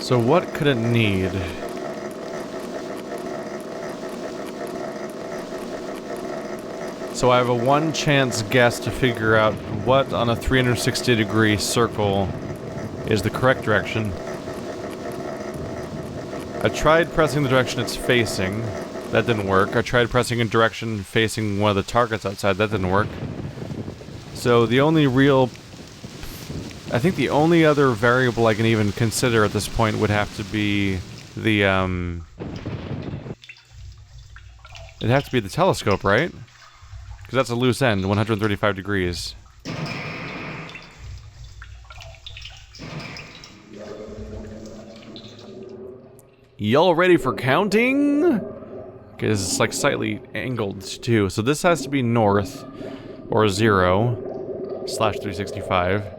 So what could it need? So I have a one chance guess to figure out what on a 360-degree circle is the correct direction. I tried pressing the direction it's facing. That didn't work. I tried pressing a direction facing one of the targets outside. That didn't work. So the only real... I think the only other variable I can even consider at this point would have to be the, it'd have to be the telescope, right? Because that's a loose end, 135 degrees. Y'all ready for counting? Because it's like slightly angled too. So this has to be north, or 0/365.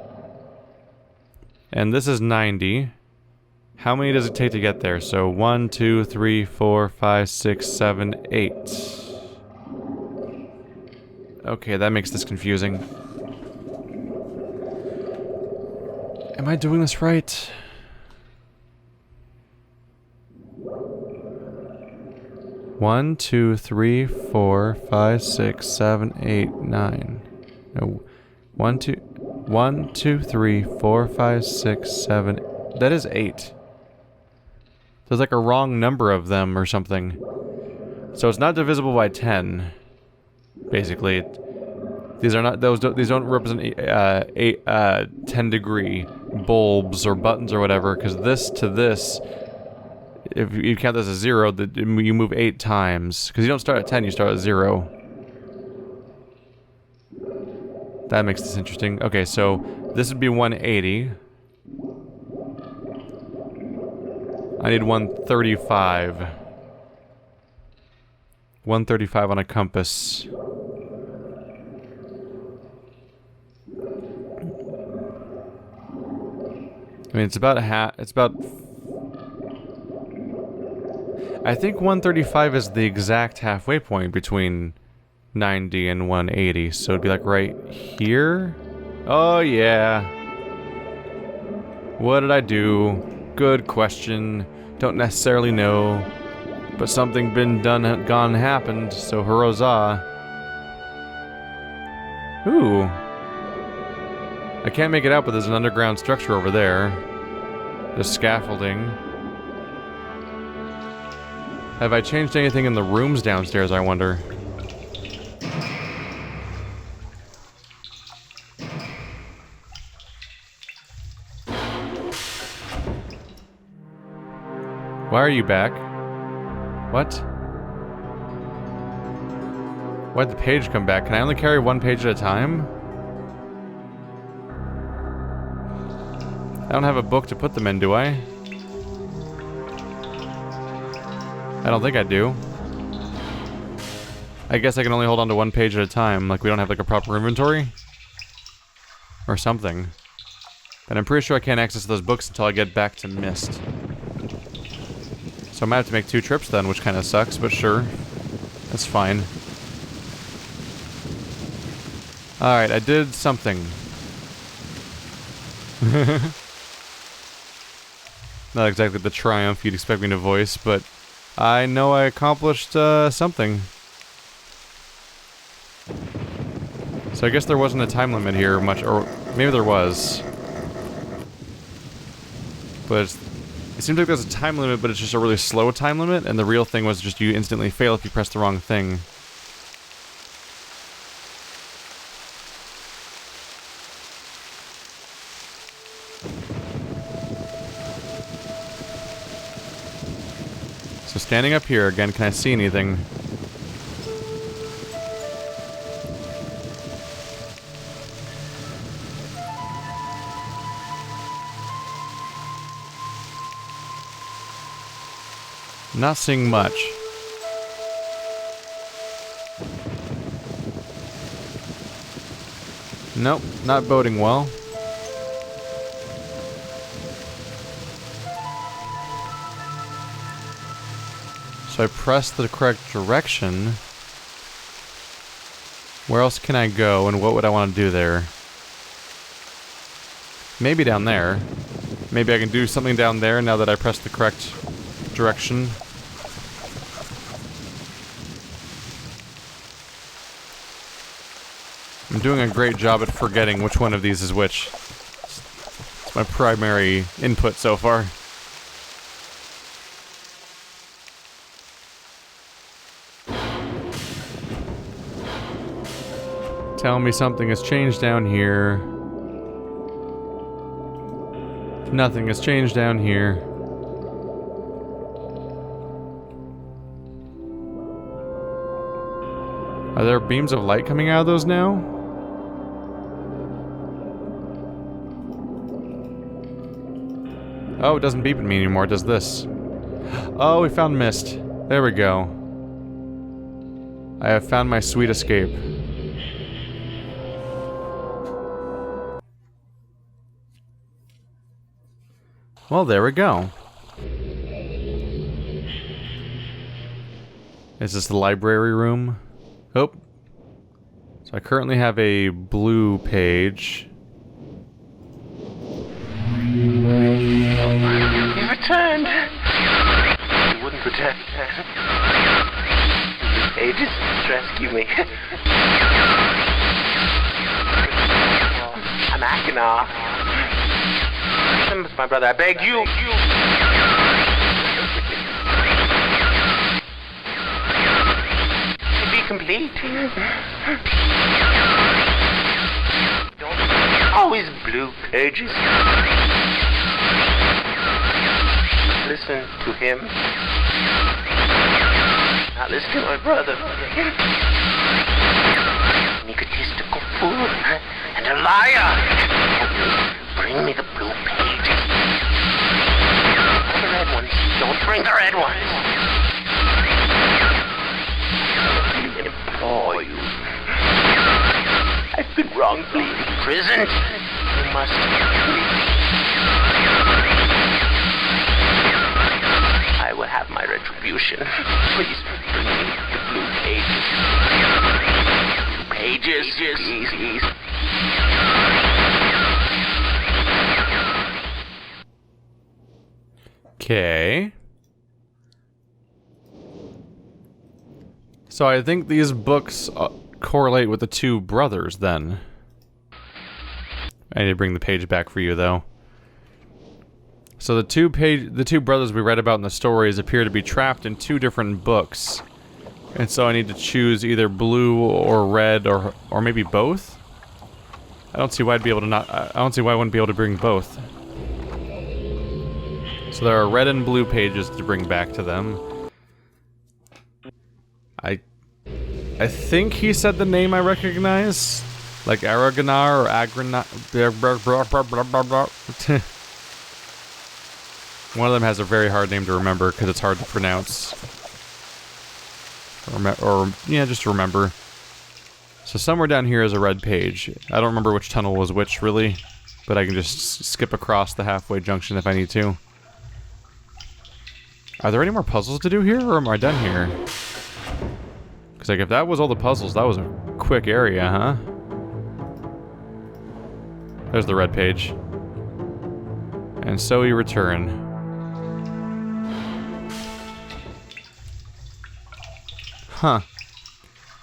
And this is 90. How many does it take to get there? So 1, 2, 3, 4, 5, 6, 7, 8. Okay, that makes this confusing. Am I doing this right? One, 2, 3, 4, 5, 6, 7, 8, 9. No. 1, 2, 3, 4, 5, 6, 7. That is 8. There's like a wrong number of them or something. So it's not divisible by 10. Basically, these are not those. These don't represent 10-degree bulbs or buttons or whatever. Because this to this, if you count this as 0, you move 8 times. Because you don't start at 10, you start at 0. That makes this interesting. Okay, so this would be 180. I need 135. 135 on a compass. I mean, it's about it's about... I think 135 is the exact halfway point between 90 and 180, so it'd be like right here? Oh yeah. What did I do? Good question. Don't necessarily know. But something been done, gone, happened, so hurrah. Ooh. I can't make it out, but there's an underground structure over there. There's scaffolding. Have I changed anything in the rooms downstairs, I wonder? Why are you back? What? Why'd the page come back? Can I only carry one page at a time? I don't have a book to put them in, do I? I don't think I do. I guess I can only hold on to one page at a time, like we don't have like a proper inventory? Or something. But I'm pretty sure I can't access those books until I get back to Myst. So I might have to make 2 trips then, which kind of sucks, but sure. That's fine. Alright, I did something. Not exactly the triumph you'd expect me to voice, but I know I accomplished something. So I guess there wasn't a time limit here much, or maybe there was. But it seems like there's a time limit, but it's just a really slow time limit, and the real thing was just you instantly fail if you press the wrong thing. So standing up here again, can I see anything? Not seeing much. Nope, not boding well. So I press the correct direction. Where else can I go, and what would I want to do there? Maybe down there. Maybe I can do something down there now that I pressed the correct direction. I'm doing a great job at forgetting which one of these is which. It's my primary input so far. Tell me something has changed down here. Nothing has changed down here. Are there beams of light coming out of those now? Oh, it doesn't beep at me anymore, it does this. Oh, we found Myst. There we go. I have found my sweet escape. Well, there we go. Is this the library room? Oh. So I currently have a blue page. You returned. You wouldn't protect the pages to rescue me. I'm acting off. My brother, I beg you. To be complete. Don't always blue pages. Listen to him. Not listen to my brother. An egotistical fool and a liar. Bring me the blue pages. Not the red ones. Don't bring the red ones. I implore you. I've been wrongfully imprisoned. You must I will have my retribution. Please bring me the blue pages. Blue pages, please. Okay. So I think these books correlate with the two brothers, then. I need to bring the page back for you, though. So the two brothers we read about in the stories appear to be trapped in two different books. And so I need to choose either blue or red or maybe both? I don't see why I'd be able to not... I don't see why I wouldn't be able to bring both. So there are red and blue pages to bring back to them. I think he said the name I recognize? Like Aragonar or Agranar... One of them has a very hard name to remember because it's hard to pronounce. Or yeah, just to remember. So somewhere down here is a red page. I don't remember which tunnel was which, really. But I can just skip across the halfway junction if I need to. Are there any more puzzles to do here, or am I done here? Because, like, if that was all the puzzles, that was a quick area, huh? There's the red page. And so we return. Huh.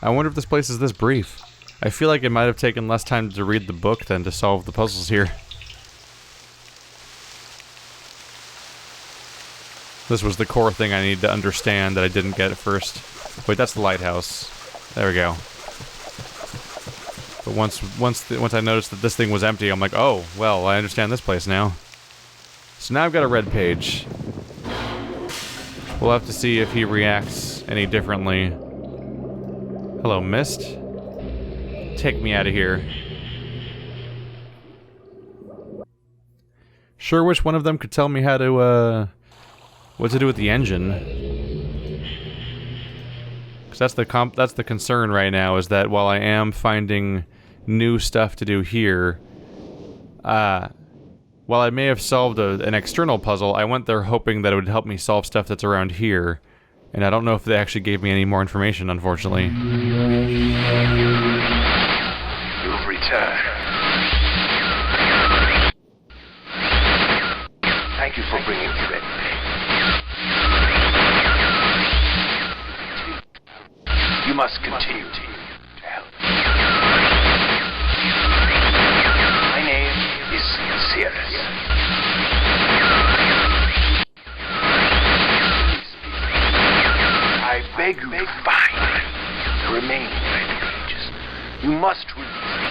I wonder if this place is this brief. I feel like it might have taken less time to read the book than to solve the puzzles here. This was the core thing I needed to understand that I didn't get at first. Wait, that's the lighthouse. There we go. But once I noticed that this thing was empty, I'm like, oh, well, I understand this place now. So now I've got a red page. We'll have to see if he reacts any differently. Hello, Myst. Take me out of here. Sure wish one of them could tell me how to, what to do with the engine. Because that's the concern right now, is that while I am finding new stuff to do here, while I may have solved an external puzzle, I went there hoping that it would help me solve stuff that's around here. And I don't know if they actually gave me any more information, unfortunately. You've returned. Thank you for bringing the red page. You must continue to help. My name is Sirrus. I beg you to find the remaining red pages. You must release them.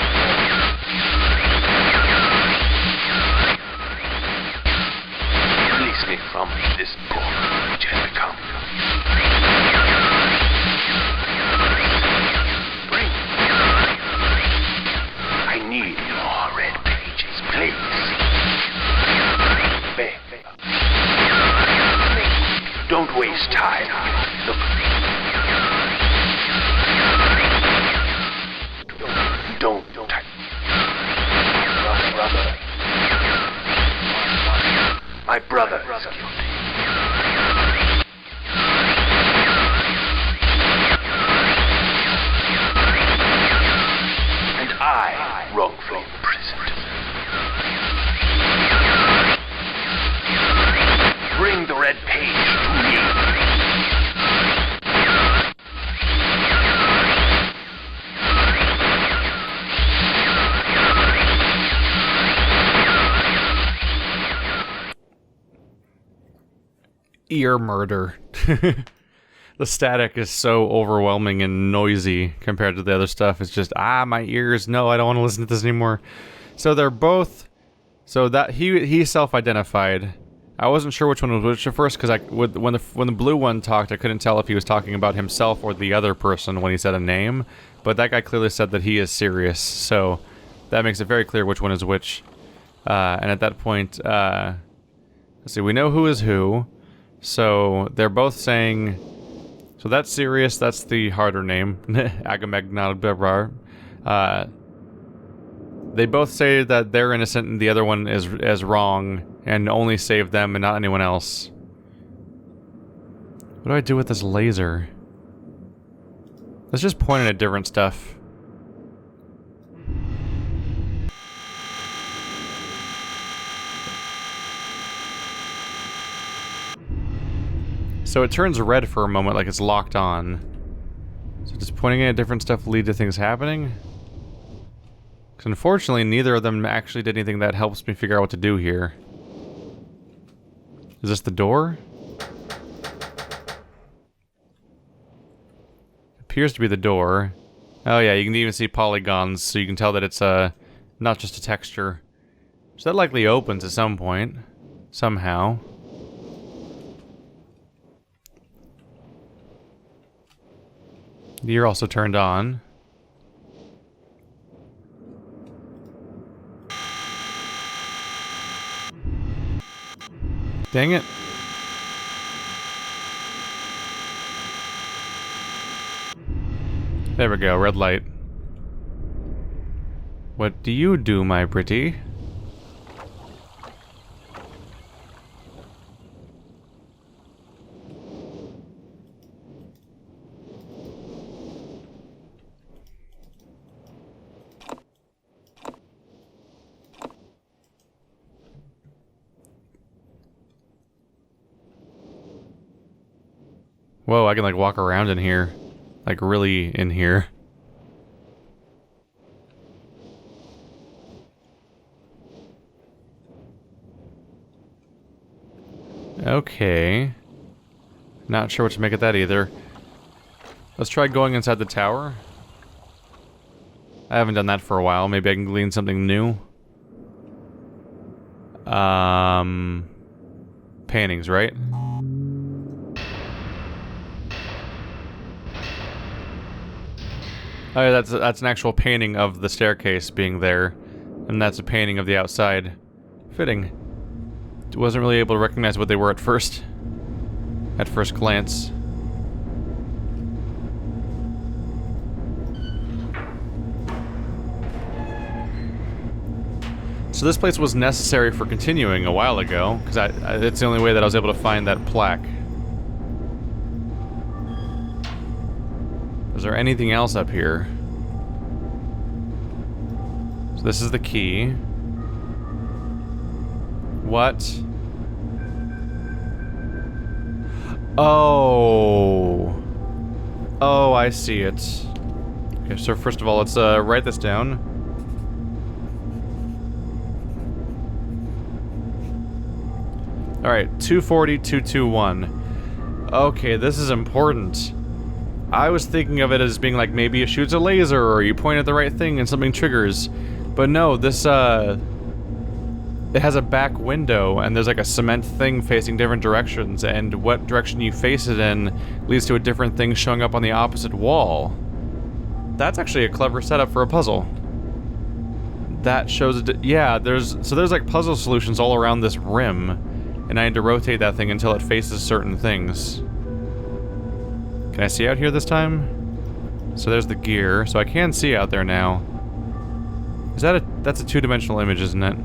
Release me from this book which has become. Bring. I need more red pages, please. Beg. Don't waste time. Look. Don't touch. Brother. My brother is guilty. And I wrongfully imprisoned. Bring the red page to me. Ear murder. The static is so overwhelming and noisy compared to the other stuff. It's just, my ears, no, I don't want to listen to this anymore. So they're both, so that he self-identified. I wasn't sure which one was which at first, because when the blue one talked, I couldn't tell if he was talking about himself or the other person when he said a name. But that guy clearly said that he is Sirrus, so that makes it very clear which one is which. And at that point, let's see, we know who is who. So they're both saying, so that's Sirrus, that's the harder name, Agamemnon. They both say that they're innocent and the other one is wrong and only save them and not anyone else. What do I do with this laser? Let's just point it at different stuff. So it turns red for a moment, like it's locked on. So just pointing at different stuff lead to things happening? Because unfortunately, neither of them actually did anything that helps me figure out what to do here. Is this the door? Appears to be the door. Oh yeah, you can even see polygons, so you can tell that it's not just a texture. So that likely opens at some point. Somehow. You're also turned on. Dang it. There we go, red light. What do you do, my pretty? Whoa, I can like walk around in here. Like really in here. Okay. Not sure what to make of that either. Let's try going inside the tower. I haven't done that for a while. Maybe I can glean something new. Paintings, right? Oh yeah, that's an actual painting of the staircase being there. And that's a painting of the outside. Fitting. Wasn't really able to recognize what they were at first glance. So this place was necessary for continuing a while ago, because it's the only way that I was able to find that plaque. Is there anything else up here? So this is the key. What Oh. Oh, I see it. Okay, so first of all, let's write this down. Alright, 240, 221. Okay, this is important. I was thinking of it as being like maybe it shoots a laser or you point at the right thing and something triggers. But no, this, it has a back window and there's like a cement thing facing different directions, and what direction you face it in leads to a different thing showing up on the opposite wall. That's actually a clever setup for a puzzle. That shows it. Yeah, there's like puzzle solutions all around this rim, and I need to rotate that thing until it faces certain things. Can I see out here this time? So there's the gear, so I can see out there now. Is that that's a two-dimensional image, isn't it?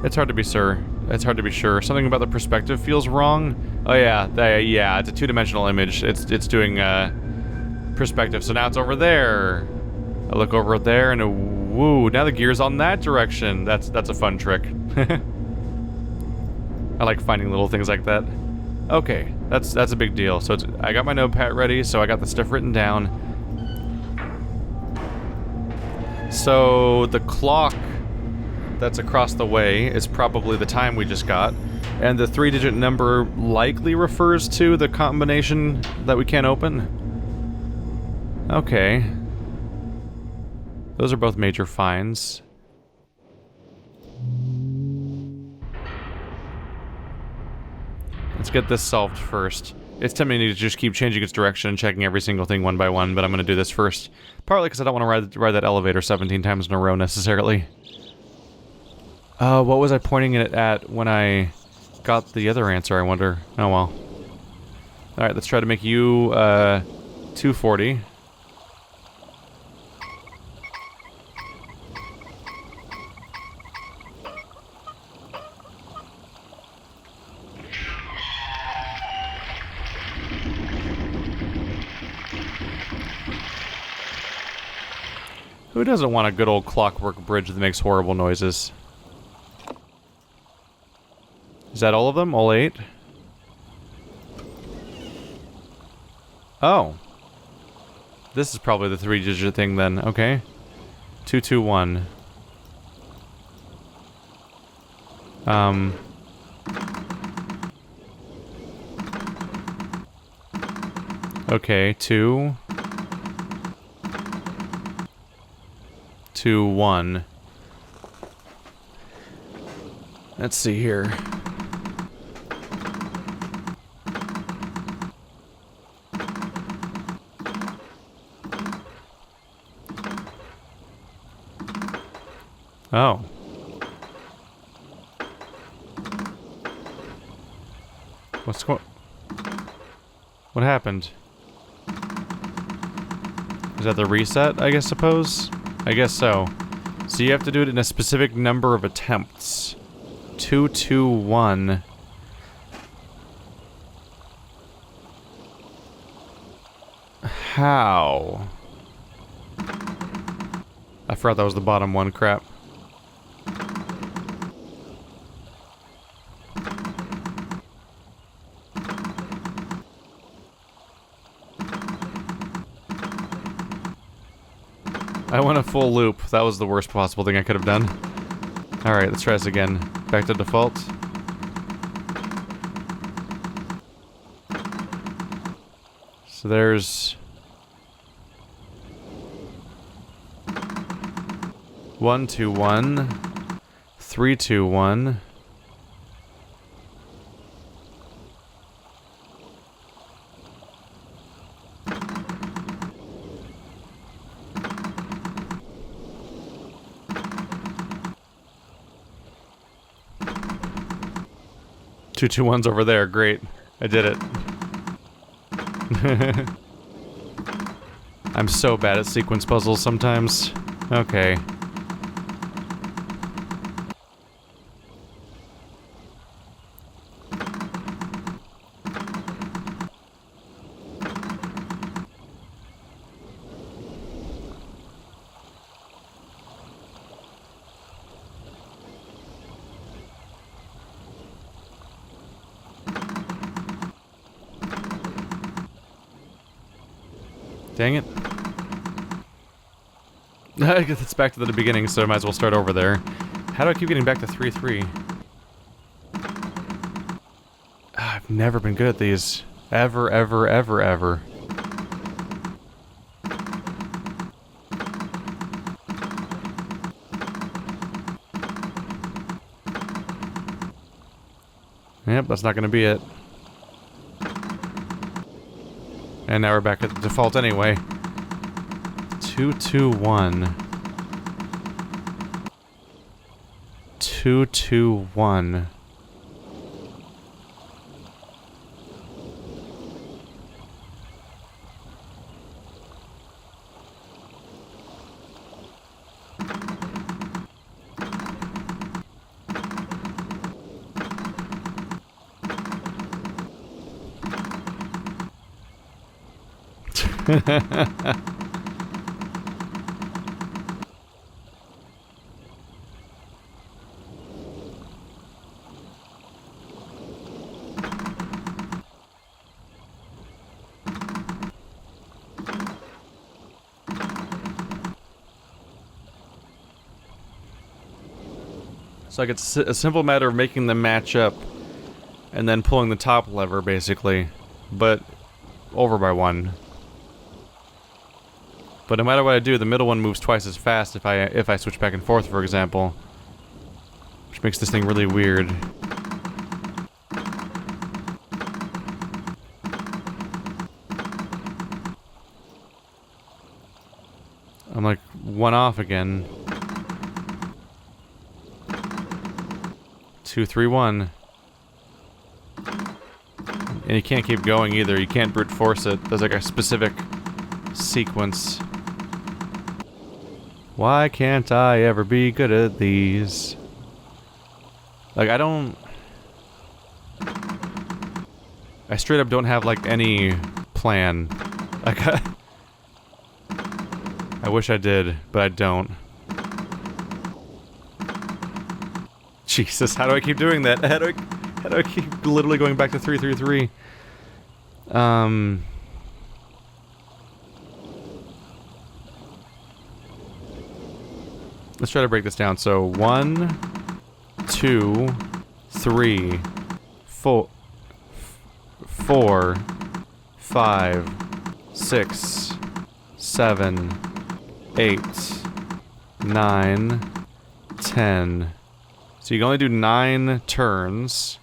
It's hard to be sure. It's hard to be sure. Something about the perspective feels wrong. Oh yeah, yeah, it's a two-dimensional image. It's doing perspective. So now it's over there. I look over there and woo, now the gear's on that direction. That's a fun trick. I like finding little things like that. Okay, that's a big deal. So I got my notepad ready, so I got the stuff written down. So the clock that's across the way is probably the time we just got, and the 3-digit number likely refers to the combination that we can't open. Okay. Those are both major finds. Let's get this solved first. It's tempting to just keep changing its direction and checking every single thing one by one, but I'm gonna do this first. Partly because I don't want to ride that elevator 17 times in a row necessarily. What was I pointing it at when I got the other answer, I wonder? Oh well. Alright, let's try to make you, 240. Who doesn't want a good old clockwork bridge that makes horrible noises? Is that all of them? All 8? Oh. This is probably the 3-digit thing then. Okay. 221. Okay, 2 2 1. Let's see here. Oh. What happened? Is that the reset, I suppose? I guess so. So you have to do it in a specific number of attempts. 221. How? I forgot that was the bottom one, crap. I went a full loop. That was the worst possible thing I could have done. Alright, let's try this again. Back to default. So there's... 1 2 1, 3 2 1. Two 2-1s over there. Great. I did it. I'm so bad at sequence puzzles sometimes. Okay. Dang it. It's back to the beginning, so I might as well start over there. How do I keep getting back to 3-3? I've never been good at these. Ever, ever, ever, ever. Yep, that's not gonna be it. And now we're back at the default anyway. 2-2-1. 2-2-1. So like it's a simple matter of making them match up and then pulling the top lever basically, but over by 1. But no matter what I do, the middle one moves twice as fast if I switch back and forth, for example. Which makes this thing really weird. I'm like 1 off again. 2-3-1. And you can't keep going either. You can't brute force it. There's like a specific sequence. Why can't I ever be good at these? Like, I straight up don't have, like, any plan. Like, I wish I did, but I don't. Jesus, how do I keep doing that? How do I keep literally going back to 3-3-3? Let's try to break this down. So 1, 2, 3, 4, 5, 6, 7, 8, 9, 10. So you can only do 9 turns.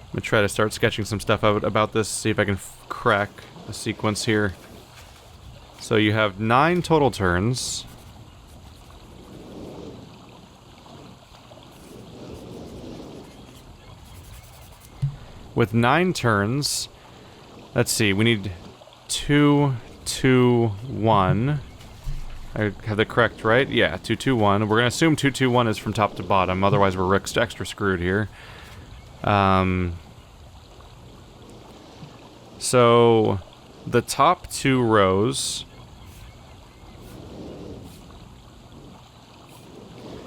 I'm gonna try to start sketching some stuff out about this, see if I can crack a sequence here. So you have 9 total turns. With 9 turns, let's see, we need 2, 2, 1. I have the correct, right? Yeah, 2, 2, 1. We're gonna assume 2, 2, 1 is from top to bottom, otherwise we're extra screwed here. So the top 2 rows,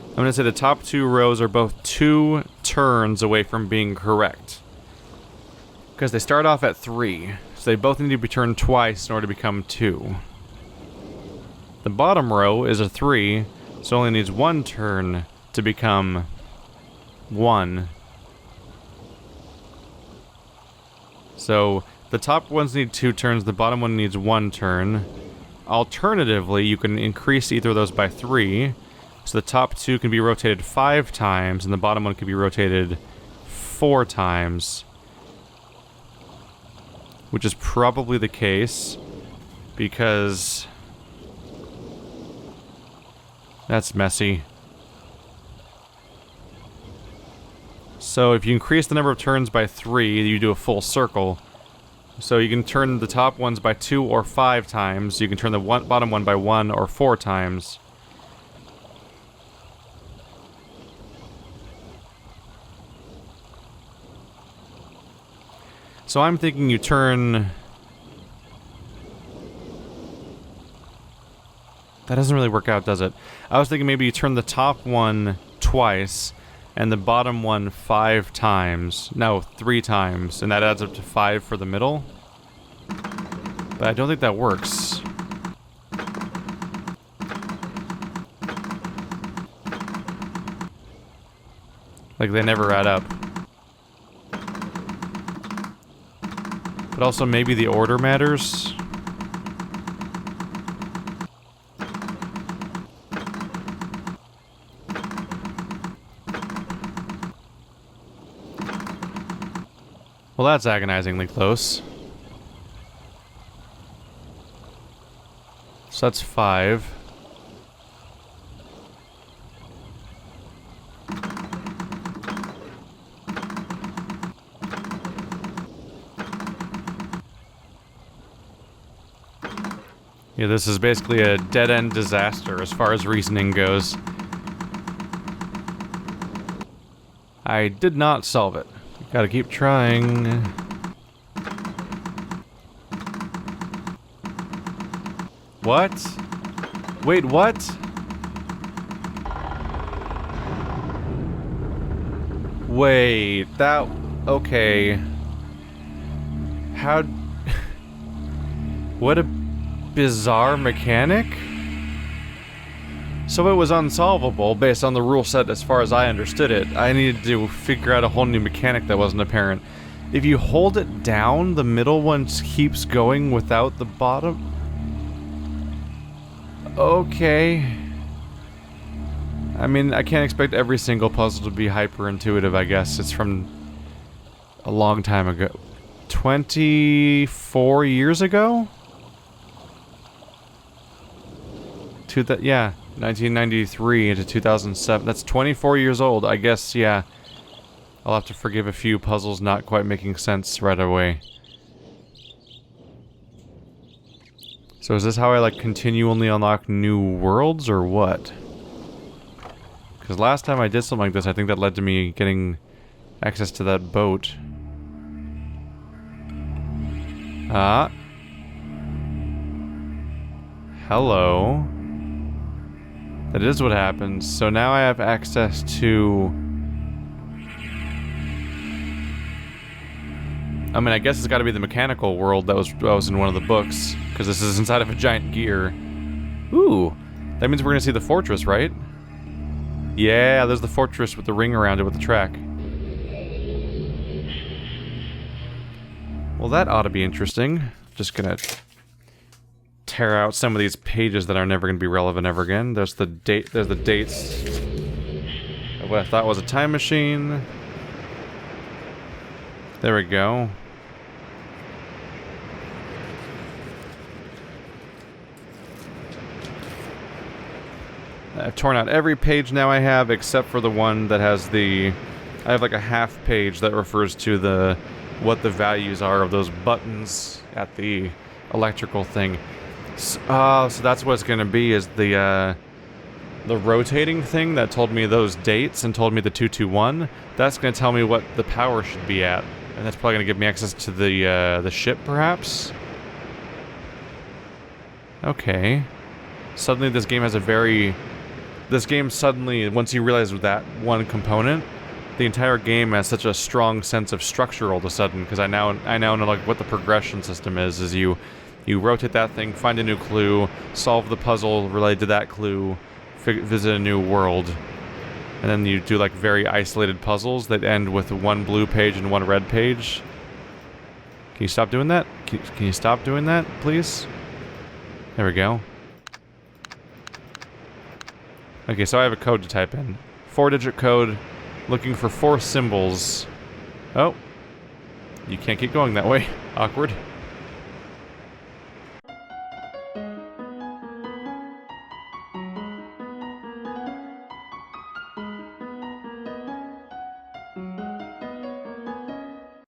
I'm going to say the top 2 rows are both 2 turns away from being correct. Because they start off at 3, so they both need to be turned twice in order to become 2. The bottom row is a 3, so it only needs 1 turn to become 1. So the top ones need 2 turns, the bottom one needs 1 turn. Alternatively, you can increase either of those by 3, so the top 2 can be rotated 5 times, and the bottom one can be rotated 4 times. Which is probably the case, because that's messy. So if you increase the number of turns by 3, you do a full circle. So you can turn the top ones by 2 or 5 times. You can turn the bottom one by 1 or 4 times. So I'm thinking you turn... That doesn't really work out, does it? I was thinking maybe you turn the top one twice, and the bottom one 5 times. No, 3 times, and that adds up to 5 for the middle. But I don't think that works. Like, they never add up. But also, maybe the order matters. Well, that's agonizingly close. So that's 5. Yeah, this is basically a dead-end disaster as far as reasoning goes. I did not solve it. Gotta keep trying. What? Wait, what? Wait, that... Okay. How... What a bizarre mechanic? So it was unsolvable based on the rule set as far as I understood it. I needed to figure out a whole new mechanic that wasn't apparent. If you hold it down, the middle one keeps going without the bottom? Okay. I mean, I can't expect every single puzzle to be hyper-intuitive, I guess. It's from a long time ago. 24 years ago? Yeah, 1993 into 2007. That's 24 years old. I guess, yeah. I'll have to forgive a few puzzles not quite making sense right away. So is this how I, like, continually unlock new worlds, or what? Because last time I did something like this, I think that led to me getting access to that boat. Ah. Hello. That is what happens. So now I have access to... I mean, I guess it's got to be the mechanical world that was in one of the books, because this is inside of a giant gear. Ooh, that means we're going to see the fortress, right? Yeah, there's the fortress with the ring around it with the track. Well, that ought to be interesting. Just gonna tear out some of these pages that are never going to be relevant ever again. There's the date. There's the dates of what I thought was a time machine. There we go. I've torn out every page now I have, except for the one that has the... I have like a half page that refers to what the values are of those buttons at the electrical thing. So that's what it's going to be, is the rotating thing that told me those dates and told me the 221. That's going to tell me what the power should be at. And that's probably going to give me access to the ship, perhaps? Okay. Suddenly this game has a very... This game suddenly, once you realize that one component, the entire game has such a strong sense of structure all of a sudden, because I now know like what the progression system is you rotate that thing, find a new clue, solve the puzzle related to that clue, visit a new world, and then you do like very isolated puzzles that end with one blue page and one red page. Can you stop doing that? Can you stop doing that, please? There we go. Okay, so I have a code to type in. 4-digit code, looking for 4 symbols. Oh. You can't keep going that way. Awkward.